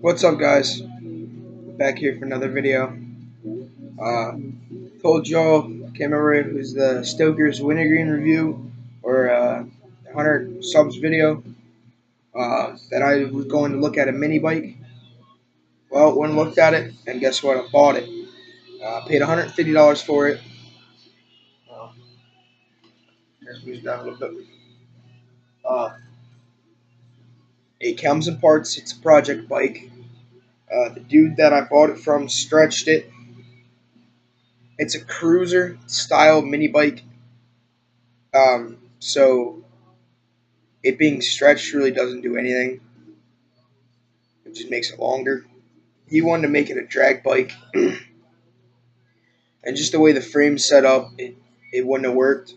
What's up, guys? Back here for another video. Uh, Told y'all, can't remember if it was the Stoker's Wintergreen review or 100 subs video, that I was going to look at a mini bike. Well, went and looked at it, and guess what? I bought it. Paid $150 for it. Uh, Let's move down a little bit. Uh, it comes in parts. It's a project bike. The dude that I bought it from stretched it. It's a cruiser style mini bike. So it being stretched really doesn't do anything. It just makes it longer. He wanted to make it a drag bike, and just the way the frame's set up, it wouldn't have worked.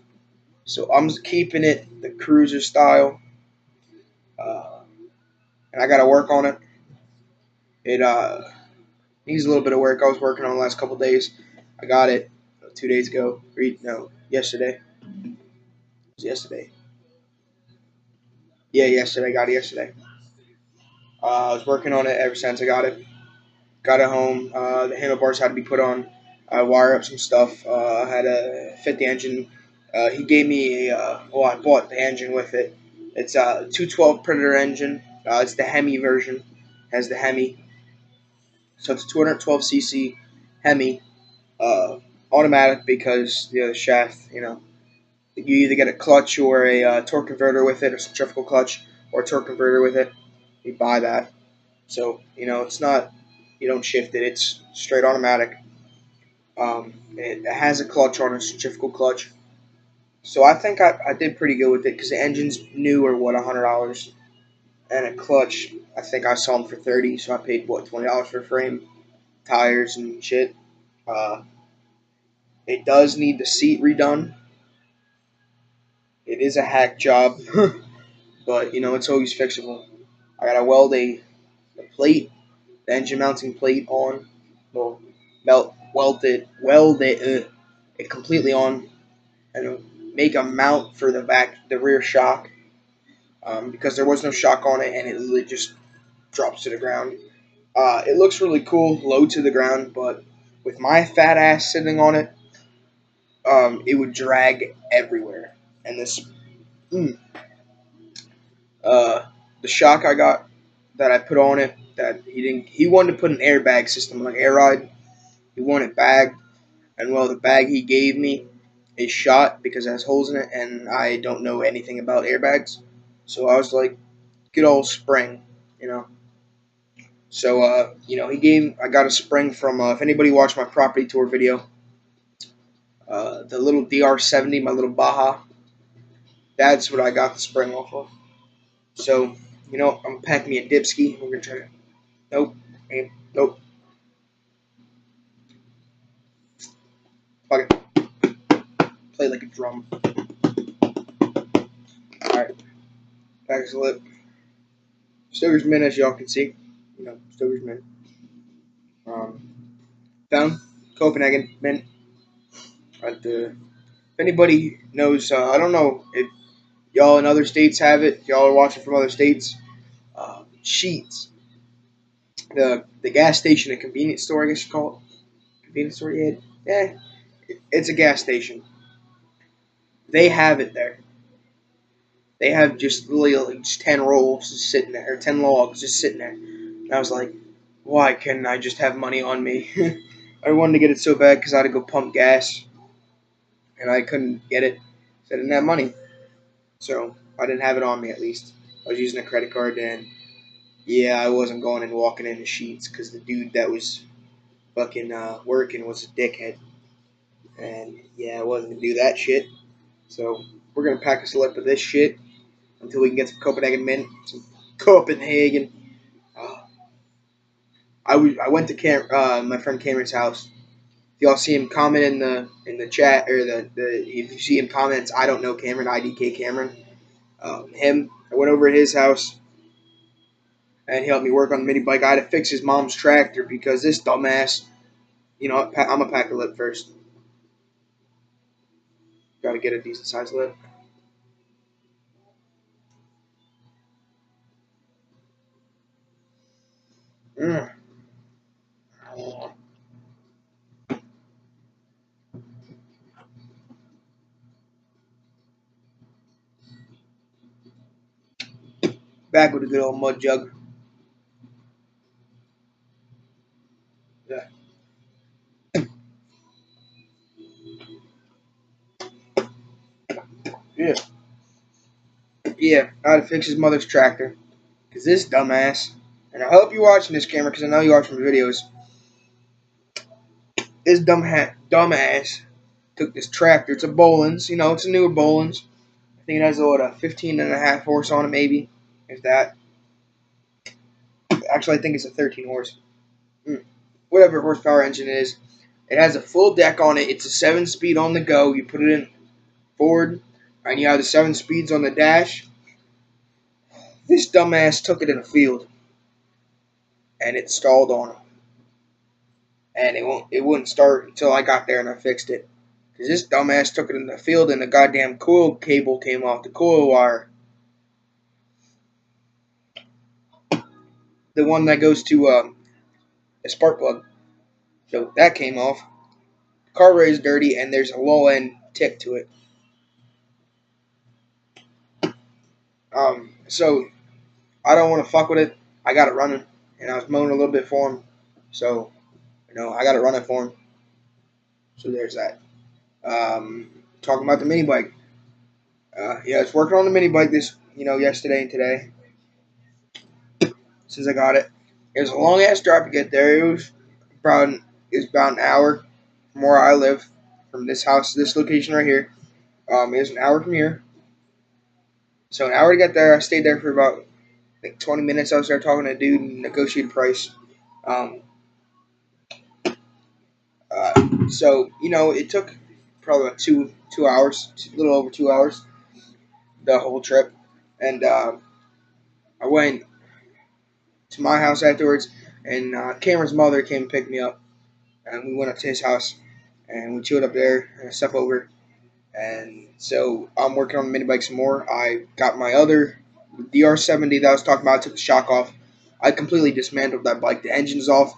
So I'm keeping it the cruiser style, uh, and I got to work on it. It needs a little bit of work. I was working on it the last couple days. I got it 2 days ago. No, yesterday. It was yesterday. Yeah, yesterday. I got it yesterday. I was working on it ever since I got it. Got it home. The handlebars had to be put on. I wire up some stuff. I had to fit the engine. He gave me well, I bought the engine with it. It's a 212 Predator engine. It's the Hemi version. Has the Hemi. So it's a 212cc Hemi. Automatic because the other shaft, you either get a clutch or a torque converter with it, or centrifugal clutch or a torque converter with it. You buy that. So, it's not, you don't shift it, it's straight automatic. It has a clutch on it, centrifugal clutch. So I think I did pretty good with it because the engine's new or what, $100, and a clutch. I think I saw them for 30, so I paid what, $20 for a frame, tires and shit. Uh, it does need the seat redone. It is a hack job, but it's always fixable. I gotta weld the plate, the engine mounting plate on. Well, weld it completely on, and make a mount for the rear shock, because there was no shock on it, and it literally just drops to the ground. It looks really cool, low to the ground, but with my fat ass sitting on it, it would drag everywhere. And mm, uh, the shock I got that I put on it, that he wanted to put an airbag system, like air ride. He wanted bagged, and well, the bag he gave me is shot because it has holes in it, and I don't know anything about airbags. So I was like, good old spring, you know. So I got a spring from, if anybody watched my property tour video, the little DR70, my little Baja. That's what I got the spring off of. So I'm packing me a dipski. We're gonna try to. Nope. Nope. Fuck it. Play like a drum. All right. Pack a lip. Stoker's Mint, as y'all can see. Stoker's Mint. Found Copenhagen Mint. If anybody knows, I don't know if y'all in other states have it. If y'all are watching from other states. Sheets. The gas station, a convenience store, I guess you call it. Convenience store, yeah. Yeah, it's a gas station. They have it there. They have just literally like just 10 rolls just sitting there, or 10 logs just sitting there. And I was like, why couldn't I just have money on me? I wanted to get it so bad because I had to go pump gas, and I couldn't get it. So I didn't have money. So I didn't have it on me, at least. I was using a credit card, and yeah, I wasn't going and walking in the sheets because the dude that was fucking working was a dickhead. And yeah, I wasn't going to do that shit. So we're going to pack a slip of this shit until we can get some Copenhagen Mint. Some Copenhagen. Uh, I went to my friend Cameron's house. If y'all see him comment in the chat, or if you see him comments, I don't know Cameron, IDK Cameron. Him. I went over to his house, and he helped me work on the mini bike. I had to fix his mom's tractor because this dumbass. I'm gonna pack a lip first. Got to get a decent sized lip. Mm. Back with a good old mud jug. Yeah. Yeah. Yeah. How to fix his mother's tractor. Because this dumbass, and I hope you're watching this, camera, because I know you're watching my videos. This dumbass took this tractor. It's a Bolins. You know, it's a newer Bolins. I think it has a 15 and a half horse on it, maybe. If that. Actually, I think it's a 13 horse. Whatever horsepower engine it is. It has a full deck on it. It's a 7-speed on the go. You put it in forward, and you have the 7 speeds on the dash. This dumbass took it in a field, and it stalled on him, and it wouldn't start until I got there and I fixed it. Cause this dumbass took it in the field, and the goddamn coil cable came off, the coil wire, the one that goes to the spark plug. So that came off. The carburetor is dirty, and there's a low end tip to it. So I don't want to fuck with it. I got it running, and I was mowing a little bit for him. So I got it running for him. So there's that. Talking about the mini bike. Yeah, I was working on the mini bike yesterday and today since I got it. It was a long ass drive to get there. About it was about an hour from where I live, from this house to this location right here. It was an hour from here, so an hour to get there. I stayed there for about like 20 minutes. I was there talking to a dude and negotiated price. Um, so it took probably about two hours, a little over 2 hours, the whole trip, and I went to my house afterwards, and Cameron's mother came and picked me up, and we went up to his house, and we chilled up there and stuff over. And so I'm working on the mini bike some more. I got my other DR70 that I was talking about. I took the shock off. I completely dismantled that bike. The engine's off.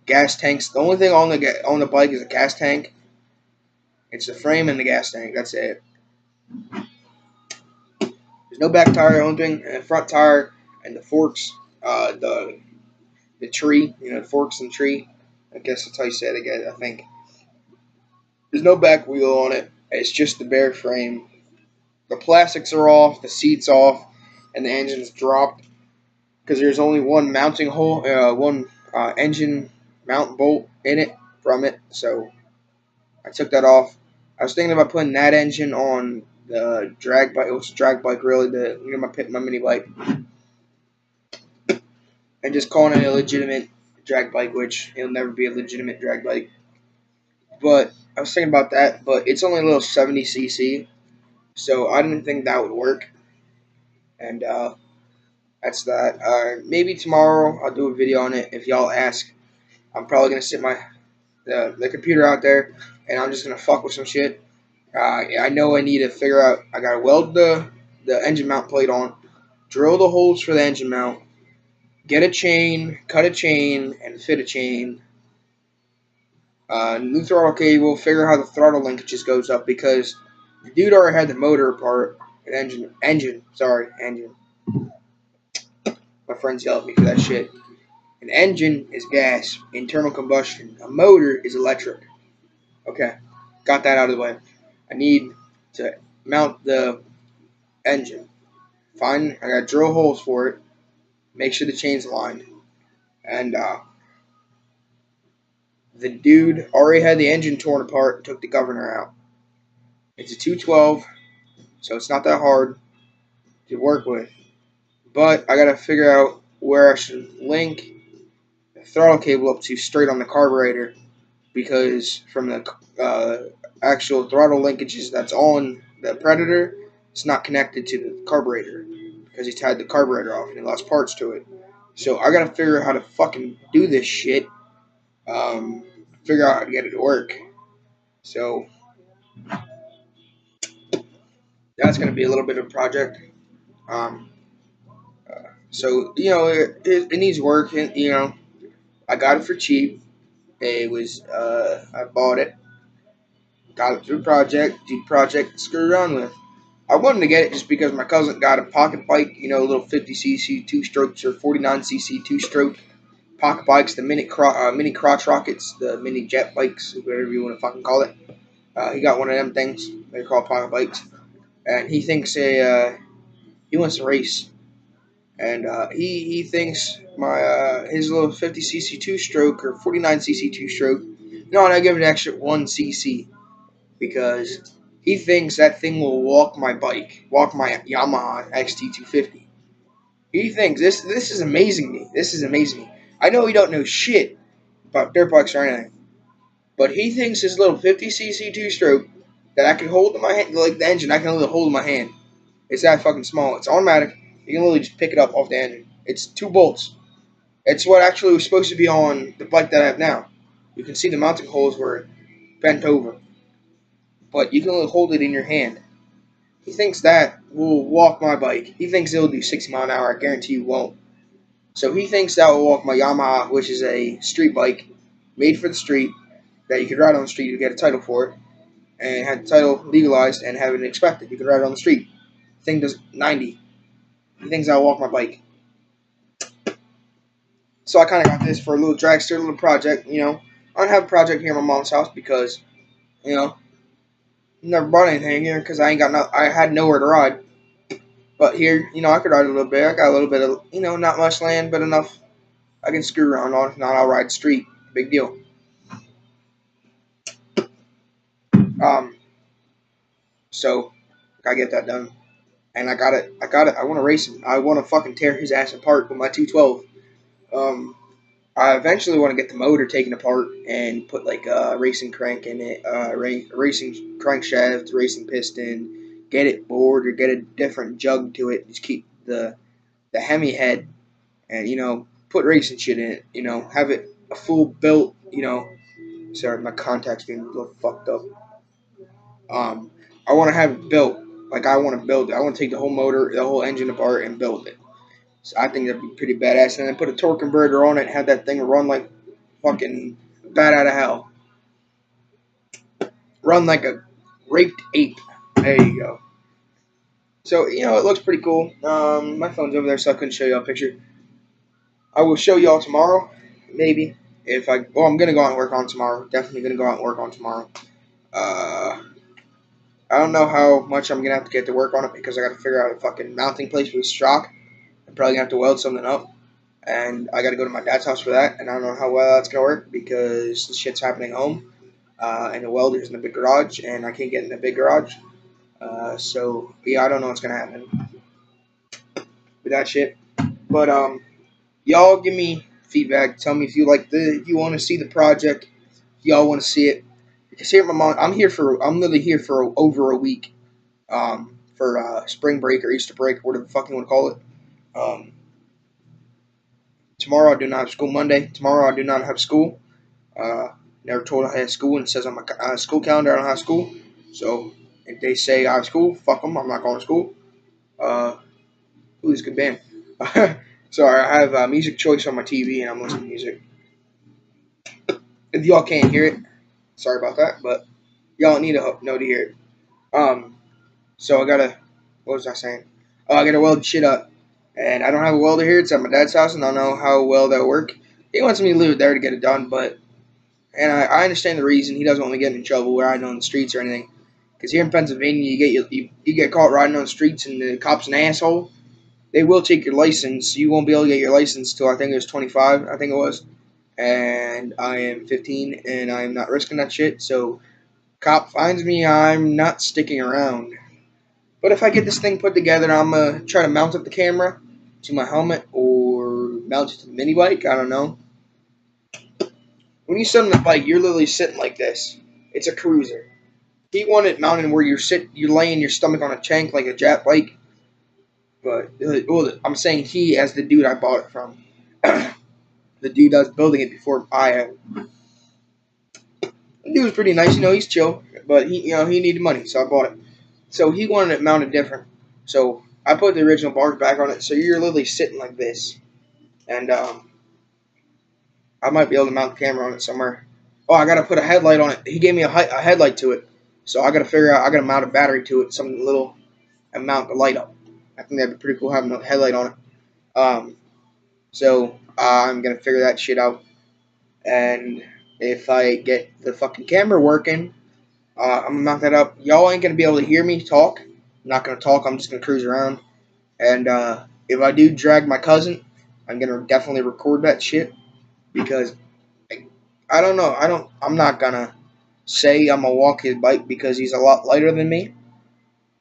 Gas tanks. The only thing on the bike is a gas tank. It's the frame and the gas tank. That's it. There's no back tire. The only thing, and the front tire and the forks. The tree. The forks and tree. I guess that's how you say it again. I think there's no back wheel on it. It's just the bare frame. The plastics are off. The seat's off, and the engine's dropped because there's only one mounting hole, one engine mount bolt in it from it. So I took that off. I was thinking about putting that engine on the drag bike. It was a drag bike, really. My mini bike, and just calling it a legitimate drag bike, which it'll never be a legitimate drag bike. But I was thinking about that, but it's only a little 70 cc, so I didn't think that would work. And that's that. Maybe tomorrow I'll do a video on it if y'all ask. I'm probably gonna sit the computer out there, and I'm just gonna fuck with some shit. I know I need to figure out. I gotta weld the engine mount plate on, drill the holes for the engine mount, get a chain, cut a chain, and fit a chain. New throttle cable. Figure out how the throttle linkages goes up because the dude already had the motor apart. Engine. My friends yell at me for that shit. An engine is gas, internal combustion. A motor is electric. Okay, got that out of the way. I need to mount the engine. I got drill holes for it. Make sure the chain's aligned. And the dude already had the engine torn apart and took the governor out. It's a 212, so it's not that hard to work with. But I gotta figure out where I should link the throttle cable up to straight on the carburetor because from the actual throttle linkages that's on the Predator, it's not connected to the carburetor because he tied the carburetor off and he lost parts to it. So I gotta figure out how to fucking do this shit. Um, Figure out how to get it to work. So that's gonna be a little bit of a project. Um, so it needs work, and I got it for cheap. It was I bought it, got it through a project, did project, screwed around with. I wanted to get it just because my cousin got a pocket bike, you know, little 50cc two strokes or 49cc two stroke pocket bikes, the mini crotch rockets, the mini jet bikes, whatever you want to fucking call it. He got one of them things. They're called pocket bikes, and he thinks he wants to race, and he thinks my his little 50cc two stroke or 49cc two stroke. No, and I give it an extra 1cc because he thinks that thing will walk my bike, walk my Yamaha XT250. He thinks this is amazing me. This is amazing me. I know he don't know shit about dirt bikes or anything, but he thinks his little 50cc two stroke that I can hold in my hand, like the engine, I can only hold in my hand. It's that fucking small. It's automatic. You can literally just pick it up off the engine. It's 2 bolts. It's what actually was supposed to be on the bike that I have now. You can see the mounting holes were bent over, but you can only hold it in your hand. He thinks that will walk my bike. He thinks it'll do 60 mile an hour. I guarantee you won't. So he thinks that will walk my Yamaha, which is a street bike made for the street that you could ride on the street. You get a title for it, and had the title legalized and have it inspected. You could ride it on the street. The thing does 90. He thinks I'll walk my bike. So I kind of got this for a little dragster, a little project. You know, I don't have a project here at my mom's house because you know never bought anything here because I had nowhere to ride. But here, you know, I could ride a little bit. I got a little bit of, you know, not much land, but enough I can screw around on. If not, I'll ride street. Big deal. Um, so I get that done, and I got it. I got it. I want to race him. I want to fucking tear his ass apart with my 212. I eventually want to get the motor taken apart and put like a racing crank in it, racing crankshaft, racing piston, get it bored or get a different jug to it. Just keep the Hemi head and you know put racing shit in it. You know, have it a full built. You know, sorry, my contacts being a little fucked up. I want to have it built. Like I want to build it. I want to take the whole motor, the whole engine apart, and build it. So I think that'd be pretty badass. And then put a torque converter on it and have that thing run like fucking bat out of hell. Run like a raped ape. There you go. So, you know, it looks pretty cool. My phone's over there, so I couldn't show you a picture. I will show y'all tomorrow, maybe. I'm going to go out and work on tomorrow. Definitely going to go out and work on tomorrow. I don't know how much I'm going to have to get to work on it because I got to figure out a fucking mounting place for this shock. I'm probably going to have to weld something up. And I got to go to my dad's house for that. And I don't know how well that's going to work because this shit's happening home. And the welder's in the big garage, and I can't get in the big garage. So, yeah, I don't know what's going to happen with that shit. But, y'all give me feedback. Tell me if you if you want to see the project, if y'all want to see it. Because here at my mom, I'm literally here for over a week, for spring break or Easter break, whatever the fuck you want to call it. Tomorrow I do not have school. Monday, tomorrow I do not have school. Never told I had school, and it says on my school calendar I don't have school. So if they say I have school, fuck them. I'm not going to school. Ooh, this good band. Sorry, I have music choice on my TV, and I'm listening to music. If y'all can't hear it, sorry about that, but y'all need to know to hear it. So I gotta, what was I saying? Oh, I gotta weld shit up. And I don't have a welder here. It's at my dad's house, and I don't know how well that'll work. He wants me to leave it there to get it done, but, and I understand the reason. He doesn't want me getting in trouble riding on the streets or anything. Because here in Pennsylvania, you get caught riding on the streets and the cop's an asshole. They will take your license. You won't be able to get your license till I think it was 25, I think it was. And I am 15, and I'm not risking that shit. So, cop finds me, I'm not sticking around. But if I get this thing put together, I'm going to try to mount up the camera to my helmet or mount it to the mini bike. I don't know. When you sit on the bike, you're literally sitting like this. It's a cruiser. He wanted it mounted where you're laying your stomach on a tank like a jet bike. But well, I'm saying he as the dude I bought it from. The dude that was building it before I had. The dude was pretty nice, you know, he's chill. But he needed money, so I bought it. So he wanted it mounted different. So I put the original bars back on it, so you're literally sitting like this. And I might be able to mount the camera on it somewhere. Oh, I gotta put a headlight on it. He gave me a headlight to it, so I gotta figure out. I gotta mount a battery to it, something little, and mount the light up. I think that'd be pretty cool having a headlight on it. So I'm gonna figure that shit out, and if I get the fucking camera working, I'm gonna mount that up. Y'all ain't gonna be able to hear me talk. I'm not gonna talk. I'm just gonna cruise around, and if I do drag my cousin, I'm gonna definitely record that shit because I don't know. I'm not gonna say I'm gonna walk his bike because he's a lot lighter than me.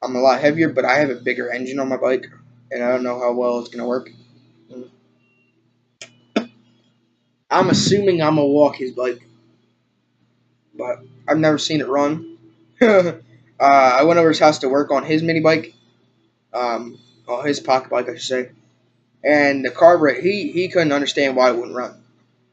I'm a lot heavier, but I have a bigger engine on my bike, and I don't know how well it's gonna work. I'm assuming I'm gonna walk his bike, but I've never seen it run. I went over his house to work on his mini bike, on his pocket bike, I should say, and the carburetor. He couldn't understand why it wouldn't run.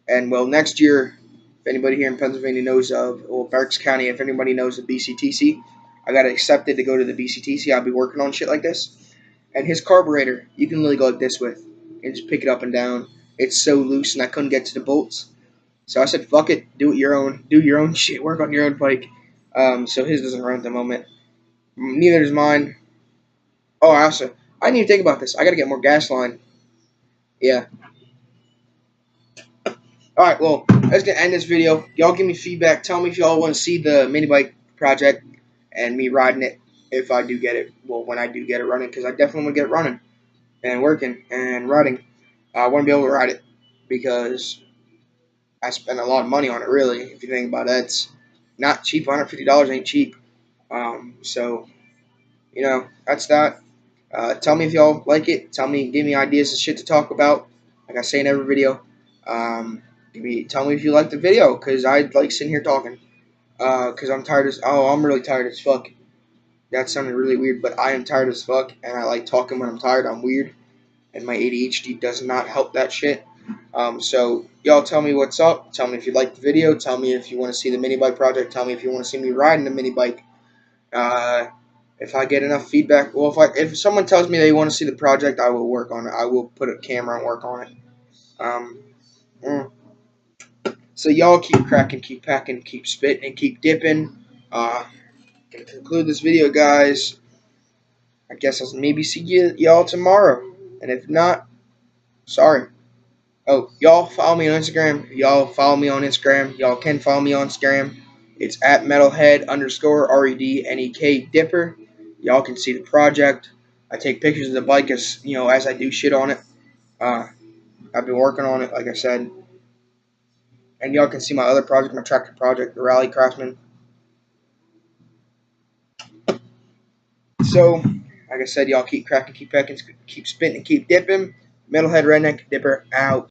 And well, next year, if anybody here in Pennsylvania knows of, or Berks County, if anybody knows of BCTC, I got accepted to go to the BCTC. I'll be working on shit like this. And his carburetor, you can literally go like this with and just pick it up and down. It's so loose, and I couldn't get to the bolts. So I said, "Fuck it, do your own shit, work on your own bike." So his doesn't run at the moment. Neither does mine. Oh, I didn't even think about this. I got to get more gas line. Yeah. All right. Well, that's gonna end this video. Y'all give me feedback. Tell me if y'all want to see the mini bike project and me riding it if I do get it. Well, when I do get it running, because I definitely want to get it running and working and riding. I want to be able to ride it because I spent a lot of money on it. Really, if you think about it, it's not cheap. $150 ain't cheap. So that's that. Tell me if y'all like it. Give me ideas of shit to talk about. Like I say in every video. Tell me if you like the video, cause I like sitting here talking. Cause I'm tired as. Oh, I'm really tired as fuck. That sounded really weird, but I am tired as fuck, and I like talking when I'm tired. I'm weird, and my ADHD does not help that shit. So y'all tell me what's up. Tell me if you like the video. Tell me if you want to see the mini bike project. Tell me if you want to see me riding the mini bike. If I get enough feedback, well, if someone tells me they want to see the project, I will work on it. I will put a camera and work on it. Um, mm. So y'all keep cracking, keep packing, keep spitting, and keep dipping. Gonna conclude this video, guys. I guess I'll maybe see y'all tomorrow, and if not, sorry. Oh, y'all follow me on Instagram. Y'all follow me on Instagram. Y'all can follow me on Instagram. It's at metalhead_REDNEK Dipper. Y'all can see the project. I take pictures of the bike as I do shit on it. I've been working on it, like I said. And y'all can see my other project, my tractor project, the Rally Craftsman. So, like I said, y'all keep cracking, keep packing, keep spitting, and keep dipping. Metalhead Redneck Dipper out.